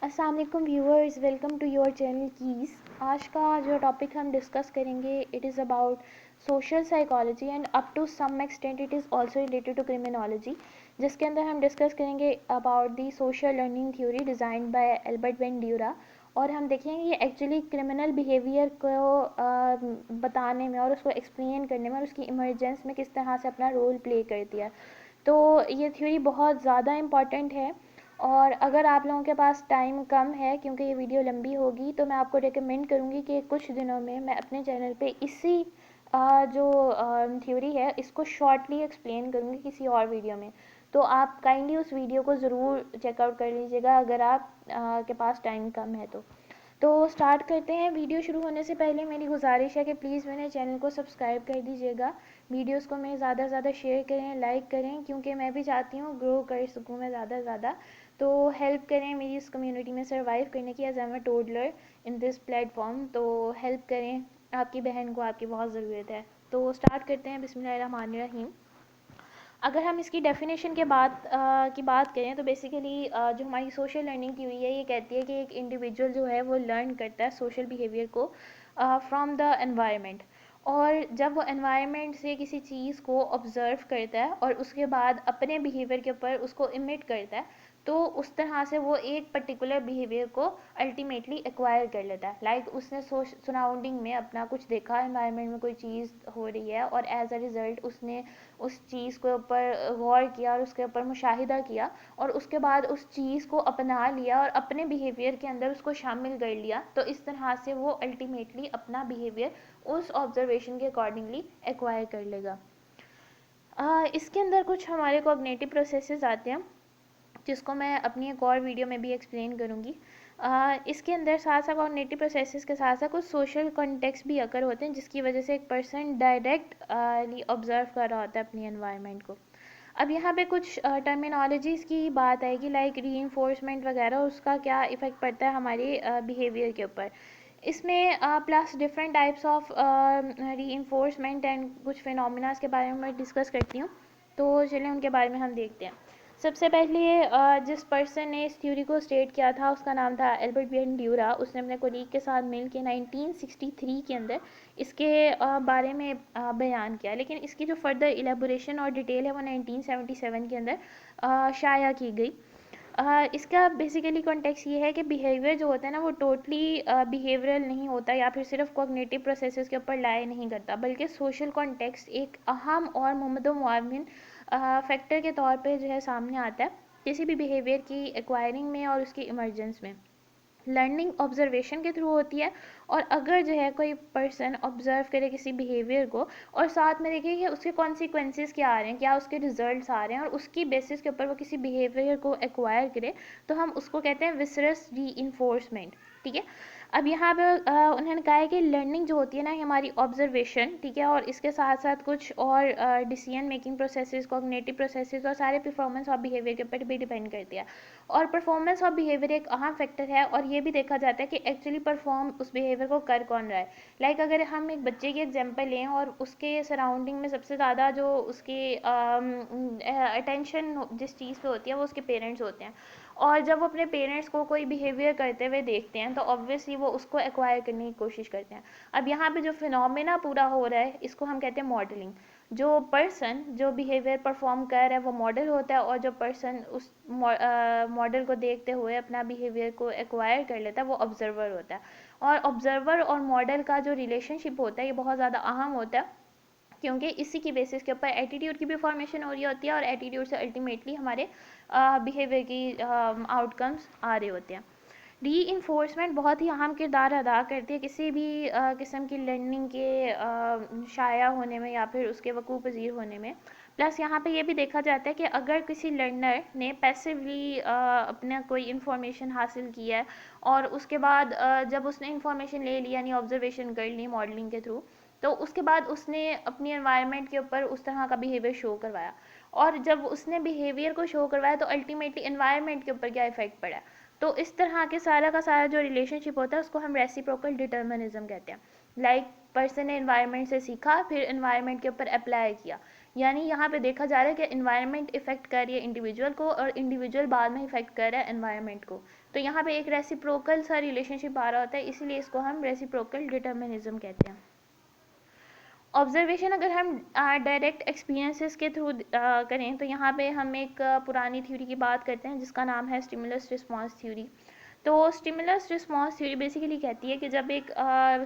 अस्सलाम वालेकुम viewers, welcome to your channel कीज़। आज का जो टॉपिक हम डिस्कस करेंगे it is about social psychology and up to some extent it is also related to criminology, जिसके अंदर हम डिस्कस करेंगे about the social learning theory designed by Albert Bandura. और हम देखेंगे ये एक्चुअली क्रिमिनल बिहेवियर को बताने में और उसको एक्सप्लेन करने में और उसकी इमरजेंस में किस तरह से अपना रोल प्ले करती है। तो ये थ्योरी बहुत ज़्यादा इम्पॉर्टेंट है। और अगर आप लोगों के पास टाइम कम है, क्योंकि ये वीडियो लंबी होगी, तो मैं आपको रिकमेंड करूँगी कि कुछ दिनों में मैं अपने चैनल पे इसी जो थ्योरी है इसको शॉर्टली एक्सप्लेन करूँगी किसी और वीडियो में। तो आप काइंडली उस वीडियो को ज़रूर चेकआउट कर लीजिएगा अगर आप के पास टाइम कम है तो स्टार्ट करते हैं। वीडियो शुरू होने से पहले मेरी गुजारिश है कि प्लीज़ मेरे चैनल को सब्सक्राइब कर दीजिएगा। वीडियोस को मैं ज़्यादा से ज़्यादा शेयर करें, लाइक करें, क्योंकि मैं भी चाहती हूँ ग्रो कर सकूँ मैं ज़्यादा से ज़्यादा। तो हेल्प करें मेरी इस कम्युनिटी में सर्वाइव करने की, as I am a toddler in this platform. तो हेल्प करें, आपकी बहन को आपकी बहुत ज़रूरत है। तो स्टार्ट करते हैं। बिस्मिल्लाहिर्रहमानिर्रहीम। अगर हम इसकी डेफिनेशन के की बात करें तो बेसिकली जो हमारी सोशल लर्निंग थ्योरी है ये कहती है कि एक इंडिविजुअल जो है वो लर्न करता है सोशल बिहेवियर को फ्रॉम द एनवायरनमेंट। और जब वो एनवायरनमेंट से किसी चीज़ को ऑब्ज़र्व करता है और उसके बाद अपने बिहेवियर के ऊपर उसको इमिट करता है, तो उस तरह से वो एक पर्टिकुलर बिहेवियर को अल्टीमेटली एक्वायर कर लेता है। लाइक उसने सराउंडिंग में अपना कुछ देखा, एनवायरनमेंट में कोई चीज़ हो रही है और एज अ रिज़ल्ट उसने उस चीज़ के ऊपर गौर किया और उसके ऊपर मुशाहिदा किया और उसके बाद उस चीज़ को अपना लिया और अपने बिहेवियर के अंदर उसको शामिल कर लिया। तो इस तरह से वो अल्टीमेटली अपना बिहेवियर उस ऑब्जर्वेशन के अकॉर्डिंगली एक्वायर कर लेगा। इसके अंदर कुछ हमारे कॉग्निटिव प्रोसेसेस आते हैं जिसको मैं अपनी एक और वीडियो में भी एक्सप्लेन करूँगी। इसके अंदर साथ साथ कॉग्निटिव प्रोसेसेस के साथ साथ कुछ सोशल कॉन्टेक्स्ट भी अकर होते हैं जिसकी वजह से एक पर्सन डायरेक्टली ऑब्जर्व कर रहा होता है अपनी एनवायरनमेंट को। अब यहाँ पे कुछ टर्मिनोलॉजीज़ की बात आएगी, लाइक रीइंफोर्समेंट वगैरह, उसका क्या इफ़ेक्ट पड़ता है हमारे बिहेवियर के ऊपर। इसमें plus different types of reinforcement and कुछ फिनोमिनास के बारे में मैं डिस्कस करती हूँ। तो चलिए उनके बारे में हम देखते हैं। सबसे पहले जिस पर्सन ने इस थ्योरी को स्टेट किया था उसका नाम था एल्बर्ट वेंड्यूरा। उसने अपने कोलीग के साथ मिल के 1963 के अंदर इसके बारे में बयान किया, लेकिन इसकी जो फर्दर इलेबोरेशन और डिटेल है वो 1977 के अंदर शाया की गई। इसका बेसिकली कॉन्टेक्स्ट ये है कि बिहेवियर जो होता है ना वो टोटली बिहेवियरल नहीं होता या फिर सिर्फ कॉग्निटिव प्रोसेसेस के ऊपर लाए नहीं करता, बल्कि सोशल कॉन्टेक्स्ट एक अहम और मुमद्दो फैक्टर के तौर पे जो है सामने आता है किसी भी बिहेवियर की एक्वायरिंग में और उसकी इमरजेंस में। लर्निंग ऑब्जर्वेशन के थ्रू होती है। और अगर जो है कोई पर्सन ऑब्जर्व करे किसी बिहेवियर को और साथ में देखे कि उसके कॉन्सिक्वेंसेस क्या आ रहे हैं, क्या उसके रिजल्ट्स आ रहे हैं, और उसकी बेसिस के ऊपर वो किसी बिहेवियर को एक्वायर करे, तो हम उसको कहते हैं विसरस री। ठीक है। अब यहाँ पे उन्होंने कहा है कि लर्निंग जो होती है ना हमारी ऑब्जर्वेशन, ठीक है, और इसके साथ साथ कुछ और decision making processes, cognitive processes और सारे परफॉर्मेंस और बिहेवियर के ऊपर भी डिपेंड करती है। और परफॉर्मेंस और बिहेवियर एक अहम फैक्टर है और ये भी देखा जाता है कि एक्चुअली परफॉर्म उस बिहेवियर को कर कौन रहा है। लाइक अगर हम एक बच्चे की एग्जांपल लें और उसके सराउंडिंग में सबसे ज़्यादा जो उसके अटेंशन जिस चीज़ पे होती है वो उसके पेरेंट्स होते हैं, और जब वो अपने पेरेंट्स को कोई बिहेवियर करते हुए देखते हैं तो ऑब्वियसली वो उसको एक्वायर करने की कोशिश करते हैं। अब यहाँ पे जो फिनोमेना पूरा हो रहा है इसको हम कहते हैं मॉडलिंग। जो पर्सन जो बिहेवियर परफॉर्म कर रहा है वो मॉडल होता है, और जो पर्सन उस मॉडल को देखते हुए अपना बिहेवियर को एक्वायर कर लेता है वो ऑब्जर्वर होता है। और ऑब्जर्वर और मॉडल का जो रिलेशनशिप होता है ये बहुत ज़्यादा अहम होता है, क्योंकि इसी की बेसिस के ऊपर एटीट्यूड की भी फॉर्मेशन हो रही होती है और एटीट्यूड से अल्टीमेटली हमारे बिहेवियर की आउटकम्स आ रहे होते हैं। री इन्फोर्समेंट बहुत ही अहम किरदार अदा करती है किसी भी किस्म की लर्निंग के शाया होने में या फिर उसके वकूफ़ पज़ीर होने में। प्लस यहाँ पे ये भी देखा जाता है कि अगर किसी लर्नर ने पैसिवली अपना कोई इन्फॉर्मेशन हासिल किया है और उसके बाद जब उसने इन्फॉर्मेशन ले ली यानी ऑब्जर्वेशन कर ली मॉडलिंग के थ्रू, तो उसके बाद उसने अपनी एनवायरनमेंट के ऊपर उस तरह का बिहेवियर शो करवाया, और जब उसने बिहेवियर को शो करवाया तो अल्टीमेटली एनवायरनमेंट के ऊपर क्या इफेक्ट पड़ा। तो इस तरह के सारा का सारा जो रिलेशनशिप होता है उसको हम रेसिप्रोकल डिटर्मिनिज्म कहते हैं। लाइक पर्सन ने एनवायरनमेंट से सीखा फिर एनवायरनमेंट के ऊपर अप्लाई किया, यानी यहाँ पे देखा जा रहा है कि एनवायरनमेंट इफेक्ट कर रही है इंडिविजुअल को और इंडिविजुअल बाद में इफेक्ट कर रहा है एनवायरनमेंट को। तो यहाँ पे एक रेसिप्रोकल सा रिलेशनशिप आ रहा होता है, इसीलिए इसको हम रेसिप्रोकल डिटर्मिनिज्म कहते हैं। ऑब्जर्वेशन अगर हम डायरेक्ट एक्सपीरियंसेस के थ्रू करें तो यहाँ पे हम एक पुरानी थ्योरी की बात करते हैं जिसका नाम है स्टिमुलस रिस्पॉन्स थ्योरी। तो स्टिमुलस रिस्पॉन्स थ्योरी बेसिकली कहती है कि जब एक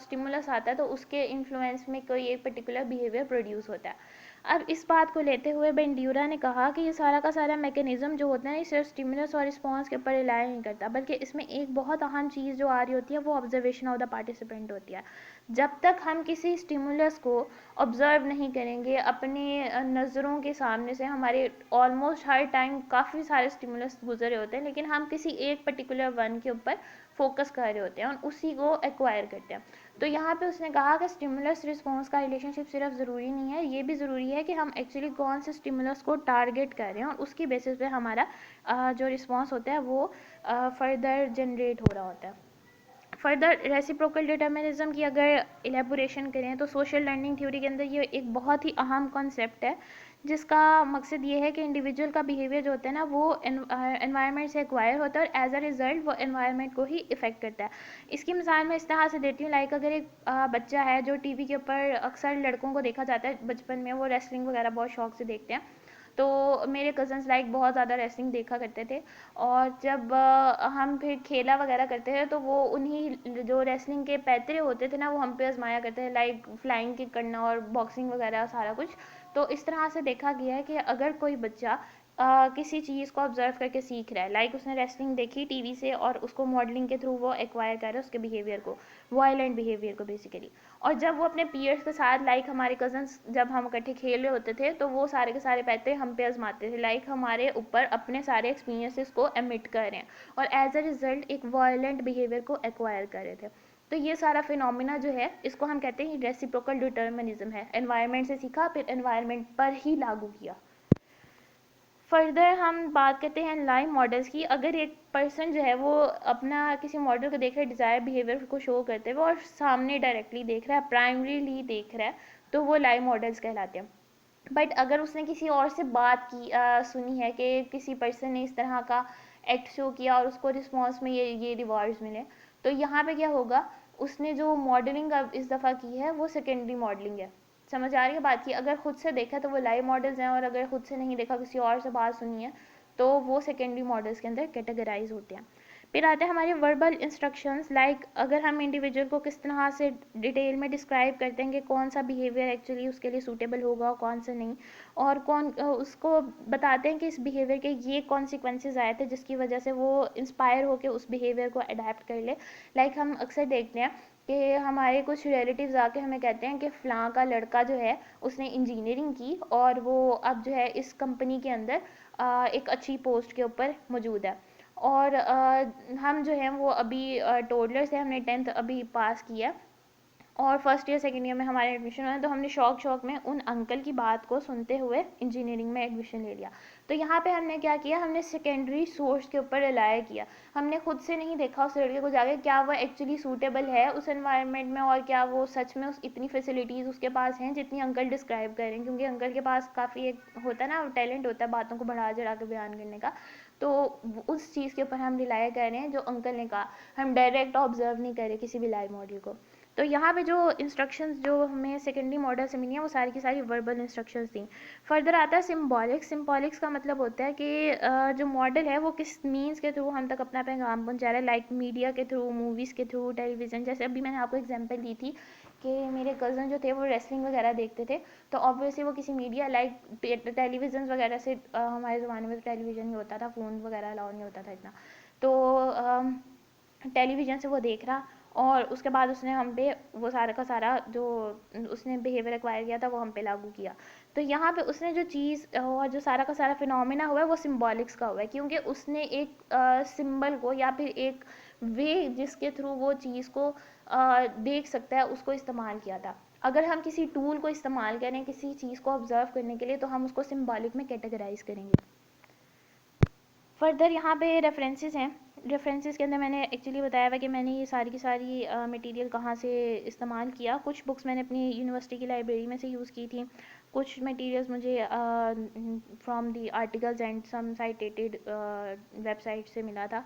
स्टिमुलस आता है तो उसके इन्फ्लुएंस में कोई एक पर्टिकुलर बिहेवियर प्रोड्यूस होता है। अब इस बात को लेते हुए बेंड्यूरा ने कहा कि ये सारा का सारा मैकेनिज्म जो होता है ये सिर्फ स्टिमुलस और रिस्पॉन्स के ऊपर रिलाय नहीं करता, बल्कि इसमें एक बहुत अहम चीज़ जो आ रही होती है वो ऑब्जर्वेशन ऑफ द पार्टिसिपेंट होती है। जब तक हम किसी स्टिमुलस को ऑब्जर्व नहीं करेंगे अपने नज़रों के सामने से, हमारे ऑलमोस्ट हर टाइम काफ़ी सारे स्टिमुलस गुजरे होते हैं लेकिन हम किसी एक पर्टिकुलर वन के ऊपर फोकस कर रहे होते हैं और उसी को एक्वायर करते हैं। तो यहाँ पे उसने कहा कि स्टिमुलस रिस्पॉन्स का रिलेशनशिप सिर्फ ज़रूरी नहीं है, ये भी ज़रूरी है कि हम एक्चुअली कौन से स्टिमुलस को टारगेट कर रहे हैं और उसकी बेसिस पे हमारा जो रिस्पॉन्स होता है वो फर्दर जनरेट हो रहा होता है। फर्दर रेसिप्रोकल डिटर्मिनिज्म की अगर इलेबोरेशन करें तो सोशल लर्निंग थ्योरी के अंदर ये एक बहुत ही अहम कॉन्सेप्ट है जिसका मकसद ये है कि इंडिविजुअल का बिहेवियर जो होता है ना वो एनवायरनमेंट से एक्वायर होता है और एज अ रिजल्ट वो एनवायरनमेंट को ही इफेक्ट करता है। इसकी मिसाल मैं इस तरह से देती हूँ, लाइक अगर एक बच्चा है जो टीवी के ऊपर अक्सर लड़कों को देखा जाता है बचपन में वो रेसलिंग वगैरह बहुत शौक से देखते हैं, तो मेरे कज़न्स लाइक बहुत ज़्यादा रेसलिंग देखा करते थे और जब हम फिर खेला वगैरह करते थे तो वो उन्हीं जो रेसलिंग के पैतरे होते थे ना वो हम पे आजमाया करते थे, लाइक फ्लाइंग किक करना और बॉक्सिंग वगैरह सारा कुछ। तो इस तरह से देखा गया है कि अगर कोई बच्चा किसी चीज़ को ऑब्जर्व करके सीख रहा है, लाइक उसने रेसलिंग देखी टीवी से और उसको मॉडलिंग के थ्रू वो एक्वायर कर रहा है उसके बिहेवियर को, वायलेंट बिहेवियर को बेसिकली। और जब वो अपने पीयर्स के साथ, लाइक हमारे कजन्स जब हम इकट्ठे खेल रहे होते थे तो वो सारे के सारे पैसे हम पे आजमाते थे, लाइक हमारे ऊपर अपने सारे एक्सपीरियंसेस को एमिट कर रहे हैं और एज अ रिजल्ट एक वायलेंट बिहेवियर को एक्वायर कर रहे थे। तो ये सारा फिनोमिना जो है इसको हम कहते हैं रेसिप्रोकल डिटर्मिनिज्म है, एनवायरनमेंट से सीखा फिर एनवायरनमेंट पर ही लागू किया। फर्दर हम बात करते हैं लाइव मॉडल्स की। अगर एक पर्सन जो है वो अपना किसी मॉडल को देख रहा है, डिज़ायर बिहेवियर को शो करते हुए और सामने डायरेक्टली देख रहा है, प्राइमरीली देख रहा है, तो वो लाइव मॉडल्स कहलाते हैं। बट अगर उसने किसी और से बात की सुनी है कि किसी पर्सन ने इस तरह का एक्ट शो किया और उसको रिस्पॉन्स में ये रिवॉर्ड्स मिले, तो यहाँ पे क्या होगा, उसने जो मॉडलिंग अब इस दफ़ा की है वो सेकेंडरी मॉडलिंग है। समझ आ रही है बात की? अगर खुद से देखा तो वो लाइव मॉडल्स हैं और अगर खुद से नहीं देखा किसी और से बात सुनी है तो वो सेकेंडरी मॉडल्स के अंदर कैटेगराइज होते हैं। फिर आते हैं हमारे वर्बल इंस्ट्रक्शंस, लाइक अगर हम इंडिविजुअल को किस तरह से डिटेल में डिस्क्राइब करते हैं कि कौन सा बिहेवियर एक्चुअली उसके लिए सूटेबल होगा और कौन सा नहीं, और कौन उसको बताते हैं कि इस बिहेवियर के ये कॉन्सिक्वेंसेज आए थे जिसकी वजह से वो इंस्पायर होकर उस बिहेवियर को अडेप्ट कर ले। लाइक हम अक्सर देखते हैं कि हमारे कुछ रिलेटिव्स आके हमें कहते हैं कि फ़लाँ का लड़का जो है उसने इंजीनियरिंग की और वो अब जो है इस कंपनी के अंदर एक अच्छी पोस्ट के ऊपर मौजूद है और हम जो हैं वो अभी टोडलर से हमने 10th अभी पास किया और फर्स्ट ईयर सेकेंड ईयर में हमारे एडमिशन हुआ, तो हमने शौक में उन अंकल की बात को सुनते हुए इंजीनियरिंग में एडमिशन ले लिया। तो यहाँ पे हमने क्या किया, हमने सेकेंडरी सोर्स के ऊपर रिलाय किया, हमने खुद से नहीं देखा उस लड़के को जाके क्या वो एक्चुअली सूटेबल है उस एनवायरनमेंट में और क्या वो सच में उस इतनी फैसिलिटीज़ उसके पास हैं जितनी अंकल डिस्क्राइब कर रहे हैं, क्योंकि अंकल के पास काफ़ी एक होता है ना टैलेंट होता है बातों को बढ़ा चढ़ा के बयान करने का। तो उस चीज़ के ऊपर हम रिलाय कर रहे हैं जो अंकल ने कहा, हम डायरेक्ट ऑब्जर्व नहीं कर रहे किसी भी लाइव मॉडल को। तो यहाँ पे जो इंस्ट्रक्शंस जो हमें सेकेंडरी मॉडल से मिली हैं वो सारी की सारी वर्बल इंस्ट्रक्शंस थी। फर्दर आता है सिम्बॉलिक्स। सिम्बॉलिक्स का मतलब होता है कि जो मॉडल है वो किस मीन्स के थ्रू हम तक अपना पैगाम पहुँचा रहा है, लाइक मीडिया के थ्रू, मूवीज़ के थ्रू, टेलीविज़न। जैसे अभी मैंने आपको एग्जांपल दी थी कि मेरे कज़न जो थे वो रेसलिंग वगैरह देखते थे, तो ऑब्वियसली वो किसी मीडिया लाइक टेलीविज़न वगैरह से, हमारे ज़माने में तो टेलीविज़न ही होता था, फ़ोन वगैरह अलाउ नहीं होता था इतना, तो टेलीविज़न से वो देख रहा और उसके बाद उसने हम पे वो सारा का सारा जो उसने बिहेवियर एक्वायर किया था वो हम पे लागू किया। तो यहाँ पे उसने जो चीज़ और जो सारा का सारा फिनोमिना हुआ है वो सिम्बॉलिक्स का हुआ है, क्योंकि उसने एक सिंबल को या फिर एक वे जिसके थ्रू वो चीज़ को देख सकता है उसको इस्तेमाल किया था। अगर हम किसी टूल को इस्तेमाल करें किसी चीज़ को ऑब्जर्व करने के लिए तो हम उसको सिम्बॉलिक में कैटेगराइज करेंगे। फर्दर यहाँ पे रेफरेंसेस हैं। रेफरेंसेस के अंदर मैंने एक्चुअली बताया हुआ कि मैंने ये सारी की सारी मटेरियल कहाँ से इस्तेमाल किया। कुछ बुक्स मैंने अपनी यूनिवर्सिटी की लाइब्रेरी में से यूज़ की थी, कुछ मटेरियल्स मुझे from the articles and some cited website से मिला था।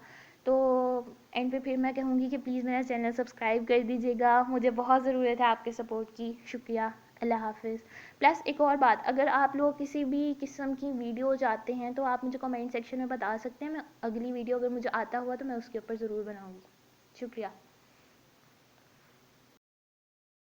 तो एंड पे फिर मैं कहूँगी कि प्लीज़ मेरा चैनल सब्सक्राइब कर दीजिएगा, मुझे बहुत ज़रूरत है आपके सपोर्ट की। शुक्रिया, अल्लाह हाफिज़। प्लस एक और बात, अगर आप लोग किसी भी किस्म की वीडियो चाहते हैं तो आप मुझे कमेंट सेक्शन में बता सकते हैं, मैं अगली वीडियो अगर मुझे आता हुआ तो मैं उसके ऊपर ज़रूर बनाऊँगी। शुक्रिया।